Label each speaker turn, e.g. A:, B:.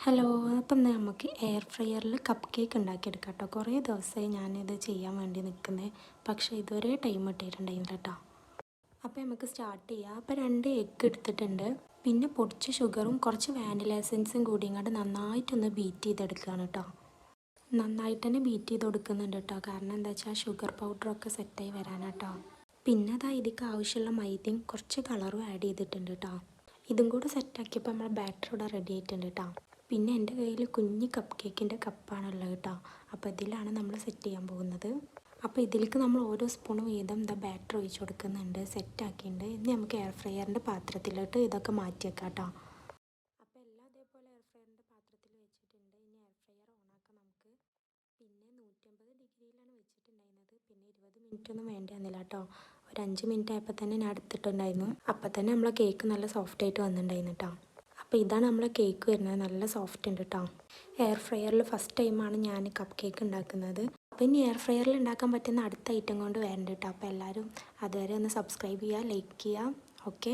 A: Hello, അപ്പം നമുക്ക് air ഫ്രയറിൽ cup cake ഉണ്ടാക്കിയെടുക്കാം കേട്ടോ. കുറേ ദിവസമായി ഞാനിത് ചെയ്യാൻ വേണ്ടി നിൽക്കുന്നത്, പക്ഷേ ഇതുവരെ ടൈം കിട്ടിയിട്ടുണ്ടായിരുന്നില്ല കേട്ടോ. അപ്പോൾ നമുക്ക് സ്റ്റാർട്ട് ചെയ്യാം. അപ്പോൾ 2 എഗ്ഗ് എടുത്തിട്ടുണ്ട്, പിന്നെ പൊടിച്ച ഷുഗറും കുറച്ച് വാനില എസൻസും കൂടി ഇങ്ങോട്ട് നന്നായിട്ടൊന്ന് ബീറ്റ് ചെയ്തെടുക്കുകയാണ് കേട്ടോ. നന്നായിട്ട് തന്നെ ബീറ്റ് ചെയ്ത് കൊടുക്കുന്നുണ്ട് കേട്ടോ, കാരണം എന്താ വെച്ചാൽ ഷുഗർ പൗഡറൊക്കെ സെറ്റായി വരാനാട്ടോ. പിന്നെ അതാ ഇതിക്ക് ആവശ്യമുള്ള മൈദയും കുറച്ച് കളറും ആഡ് ചെയ്തിട്ടുണ്ട് കേട്ടോ. ഇതും കൂടെ സെറ്റാക്കിയപ്പോൾ നമ്മൾ ബാറ്റർ ഇവിടെ റെഡി ആയിട്ടുണ്ട് കേട്ടോ. പിന്നെ എൻ്റെ കയ്യിൽ കുഞ്ഞ് കപ്പ് കേക്കിൻ്റെ കപ്പാണുള്ളത് കേട്ടോ. അപ്പോൾ ഇതിലാണ് നമ്മൾ സെറ്റ് ചെയ്യാൻ പോകുന്നത്. അപ്പോൾ ഇതിലേക്ക് നമ്മൾ ഓരോ സ്പൂണും വീതം ബാറ്റർ ഒഴിച്ച് കൊടുക്കുന്നുണ്ട്, സെറ്റാക്കിയിട്ടുണ്ട്. ഇനി നമുക്ക് എയർ ഫ്രയറിൻ്റെ പാത്രത്തിലോട്ട് ഇതൊക്കെ മാറ്റി വെക്കാം കേട്ടോ. അപ്പോൾ എല്ലാം അതേപോലെ എയർ ഫ്രയറിൻ്റെ പാത്രത്തിൽ വെച്ചിട്ടുണ്ട്. ഇനി എയർ ഫ്രയർ ഓണാക്കാം നമുക്ക്. പിന്നെ 150 ഡിഗ്രിയിലാണ് വെച്ചിട്ടുണ്ടായിരുന്നത്. പിന്നെ 20 മിനിറ്റ് ഒന്നും വേണ്ടി വന്നില്ല കേട്ടോ. ഒരു 5 മിനിറ്റ് ആയപ്പോൾ തന്നെ ഞാൻ എടുത്തിട്ടുണ്ടായിരുന്നു. അപ്പോൾ തന്നെ നമ്മളെ കേക്ക് നല്ല സോഫ്റ്റ് ആയിട്ട് വന്നിട്ടുണ്ടായിരുന്നു കേട്ടോ. അപ്പോൾ ഇതാണ് നമ്മളെ കേക്ക് വരുന്നത്, നല്ല സോഫ്റ്റ് ഉണ്ട് കേട്ടോ. എയർ ഫ്രയറിൽ ഫസ്റ്റ് ടൈമാണ് ഞാൻ കപ്പ് കേക്ക് ഉണ്ടാക്കുന്നത്. അപ്പോൾ ഇനി എയർ ഫ്രയറിൽ ഉണ്ടാക്കാൻ പറ്റുന്ന അടുത്ത ഐറ്റം കൊണ്ട് വരണ്ട കേട്ടോ. അപ്പോൾ എല്ലാവരും അതുവരെ ഒന്ന് സബ്സ്ക്രൈബ് ചെയ്യുക, ലൈക്ക് ചെയ്യുക. ഓക്കെ.